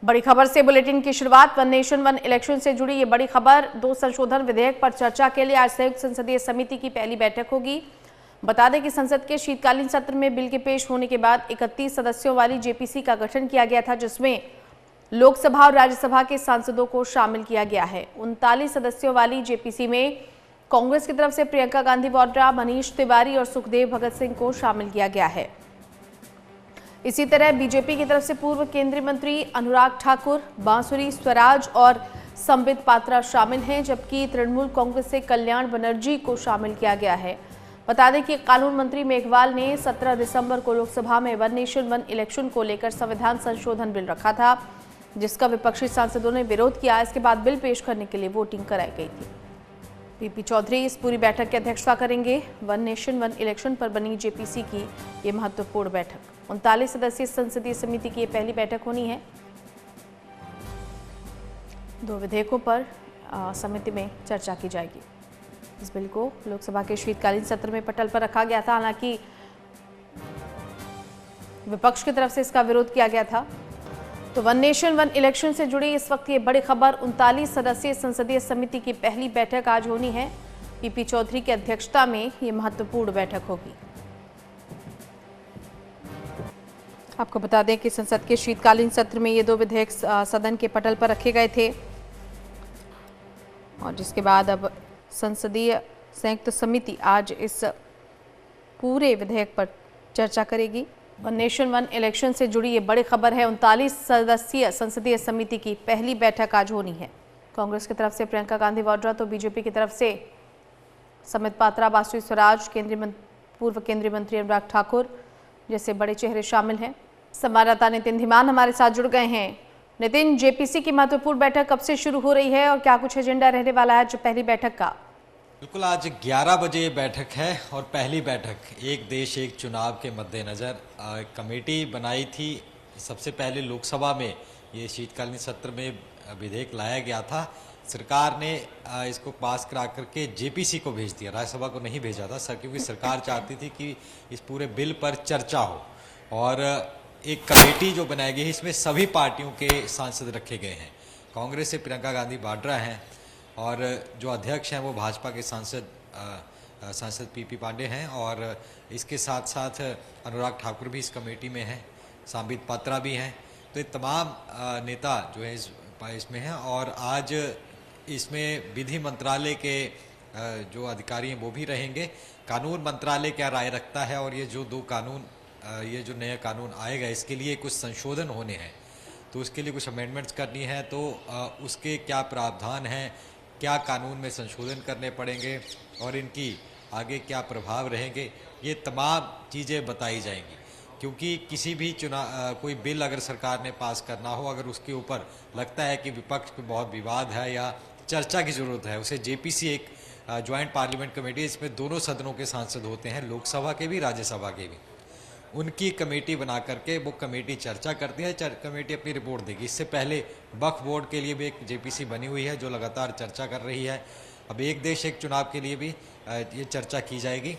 बड़ी खबर से बुलेटिन की शुरुआत। वन नेशन वन इलेक्शन से जुड़ी ये बड़ी खबर। 2 संशोधन विधेयक पर चर्चा के लिए आज संयुक्त संसदीय समिति की पहली बैठक होगी। बता दें कि संसद के शीतकालीन सत्र में बिल के पेश होने के बाद 31 सदस्यों वाली जेपीसी का गठन किया गया था, जिसमें लोकसभा और राज्यसभा के सांसदों को शामिल किया गया है। 39 सदस्यों वाली जेपीसी में कांग्रेस की तरफ से प्रियंका गांधी वाड्रा, मनीष तिवारी और सुखदेव भगत सिंह को शामिल किया गया है। इसी तरह बीजेपी की तरफ से पूर्व केंद्रीय मंत्री अनुराग ठाकुर, बांसुरी स्वराज और संबित पात्रा शामिल हैं, जबकि तृणमूल कांग्रेस से कल्याण बनर्जी को शामिल किया गया है। बता दें कि कानून मंत्री मेघवाल ने 17 दिसंबर को लोकसभा में वन नेशन वन इलेक्शन को लेकर संविधान संशोधन बिल रखा था, जिसका विपक्षी सांसदों ने विरोध किया। इसके बाद बिल पेश करने के लिए वोटिंग कराई गई थी। पीपी चौधरी इस पूरी बैठक की अध्यक्षता करेंगे। वन नेशन वन इलेक्शन पर बनी जेपीसी की ये महत्वपूर्ण बैठक, 39 सदस्यीय संसदीय समिति की ये पहली बैठक होनी है। 2 विधेयकों पर समिति में चर्चा की जाएगी। इस बिल को लोकसभा के शीतकालीन सत्र में पटल पर रखा गया था, हालांकि विपक्ष की तरफ से इसका विरोध किया गया था। तो वन नेशन वन इलेक्शन से जुड़ी इस वक्त ये बड़ी खबर। 39 सदस्यीय संसदीय समिति की पहली बैठक आज होनी है। पीपी चौधरी की अध्यक्षता में ये महत्वपूर्ण बैठक होगी। आपको बता दें कि संसद के शीतकालीन सत्र में ये 2 विधेयक सदन के पटल पर रखे गए थे, और जिसके बाद अब संसदीय संयुक्त समिति आज इस पूरे विधेयक पर चर्चा करेगी। वन नेशन वन इलेक्शन से जुड़ी ये बड़ी खबर है। 39 सदस्यीय संसदीय समिति की पहली बैठक आज होनी है। कांग्रेस की तरफ से प्रियंका गांधी वाड्रा, तो बीजेपी की तरफ से संबित पात्रा, बांसुरी स्वराज, पूर्व केंद्रीय मंत्री अनुराग ठाकुर जैसे बड़े चेहरे शामिल हैं। संवाददाता नितिन धीमान हमारे साथ जुड़ गए हैं। नितिन, जेपीसी की महत्वपूर्ण बैठक कब से शुरू हो रही है और क्या कुछ एजेंडा रहने वाला है जो पहली बैठक का? बिल्कुल, आज 11 बजे ये बैठक है और पहली बैठक एक देश एक चुनाव के मद्देनज़र कमेटी बनाई थी। सबसे पहले लोकसभा में ये शीतकालीन सत्र में विधेयक लाया गया था। सरकार ने इसको पास करा करके जेपीसी को भेज दिया, राज्यसभा को नहीं भेजा था सर, क्योंकि सरकार चाहती थी कि इस पूरे बिल पर चर्चा हो और एक कमेटी जो बनाई गई है इसमें सभी पार्टियों के सांसद रखे गए हैं। कांग्रेस से प्रियंका गांधी वाड्रा हैं और जो अध्यक्ष हैं वो भाजपा के सांसद पीपी पांडे हैं, और इसके साथ साथ अनुराग ठाकुर भी इस कमेटी में हैं, संबित पात्रा भी हैं। तो ये तमाम नेता जो है इसमें हैं, और आज इसमें विधि मंत्रालय के जो अधिकारी हैं वो भी रहेंगे। कानून मंत्रालय क्या राय रखता है और ये जो नया कानून आएगा इसके लिए कुछ संशोधन होने हैं, तो उसके लिए कुछ अमेंडमेंट्स करनी है, तो उसके क्या प्रावधान हैं, क्या कानून में संशोधन करने पड़ेंगे और इनकी आगे क्या प्रभाव रहेंगे, ये तमाम चीज़ें बताई जाएंगी। क्योंकि किसी भी कोई बिल अगर सरकार ने पास करना हो, अगर उसके ऊपर लगता है कि विपक्ष में बहुत विवाद है या चर्चा की ज़रूरत है, उसे जेपीसी एक ज्वाइंट पार्लियामेंट कमेटी, इसमें दोनों सदनों के सांसद होते हैं, लोकसभा के भी राज्यसभा के भी, उनकी कमेटी बना करके वो कमेटी चर्चा करती है। कमेटी अपनी रिपोर्ट देगी। इससे पहले वक्फ बोर्ड के लिए भी एक जेपीसी बनी हुई है जो लगातार चर्चा कर रही है। अब एक देश एक चुनाव के लिए भी ये चर्चा की जाएगी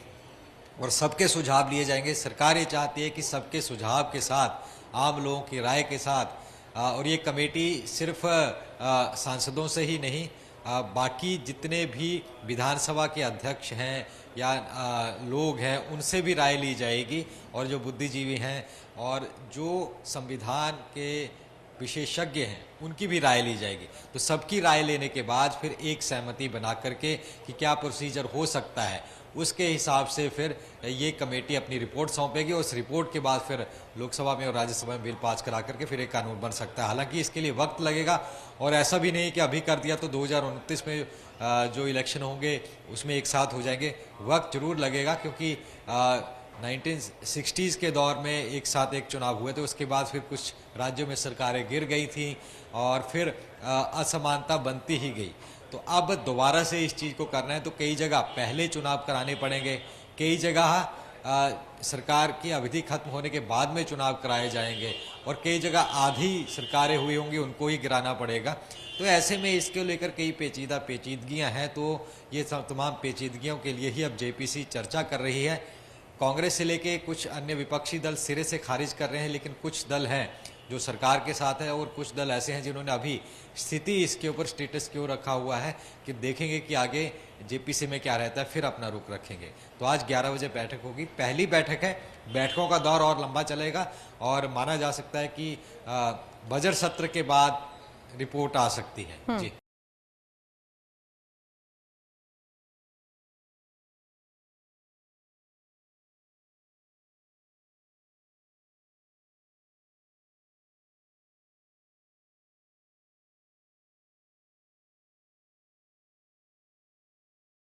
और सबके सुझाव लिए जाएंगे। सरकार ये चाहती है कि सबके सुझाव के साथ, आम लोगों की राय के साथ, और ये कमेटी सिर्फ सांसदों से ही नहीं, बाकी जितने भी विधानसभा के अध्यक्ष हैं या लोग हैं उनसे भी राय ली जाएगी, और जो बुद्धिजीवी हैं और जो संविधान के विशेषज्ञ हैं उनकी भी राय ली जाएगी। तो सबकी राय लेने के बाद फिर एक सहमति बना करके कि क्या प्रोसीजर हो सकता है, उसके हिसाब से फिर ये कमेटी अपनी रिपोर्ट सौंपेगी, और उस रिपोर्ट के बाद फिर लोकसभा में और राज्यसभा में बिल पास करा करके फिर एक कानून बन सकता है। हालांकि इसके लिए वक्त लगेगा, और ऐसा भी नहीं कि अभी कर दिया तो 2029 में जो इलेक्शन होंगे उसमें एक साथ हो जाएंगे। वक्त जरूर लगेगा, क्योंकि 1960s के दौर में एक साथ एक चुनाव हुए थे, उसके बाद फिर कुछ राज्यों में सरकारें गिर गई थी और फिर असमानता बनती ही गई। तो अब दोबारा से इस चीज़ को करना है तो कई जगह पहले चुनाव कराने पड़ेंगे, कई जगह सरकार की अवधि खत्म होने के बाद में चुनाव कराए जाएंगे, और कई जगह आधी सरकारें हुई होंगी उनको ही गिराना पड़ेगा। तो ऐसे में इसके लेकर कई पेचीदगियां हैं। तो ये तमाम पेचीदगियों के लिए ही अब जेपीसी चर्चा कर रही है। कांग्रेस से लेके कुछ अन्य विपक्षी दल सिरे से खारिज कर रहे हैं, लेकिन कुछ दल हैं जो सरकार के साथ है, और कुछ दल ऐसे हैं जिन्होंने अभी स्थिति इसके ऊपर स्टेटस क्यों रखा हुआ है कि देखेंगे कि आगे जेपीसी में क्या रहता है, फिर अपना रुख रखेंगे। तो आज 11 बजे बैठक होगी, पहली बैठक है, बैठकों का दौर और लंबा चलेगा और माना जा सकता है कि बजट सत्र के बाद रिपोर्ट आ सकती है। जी।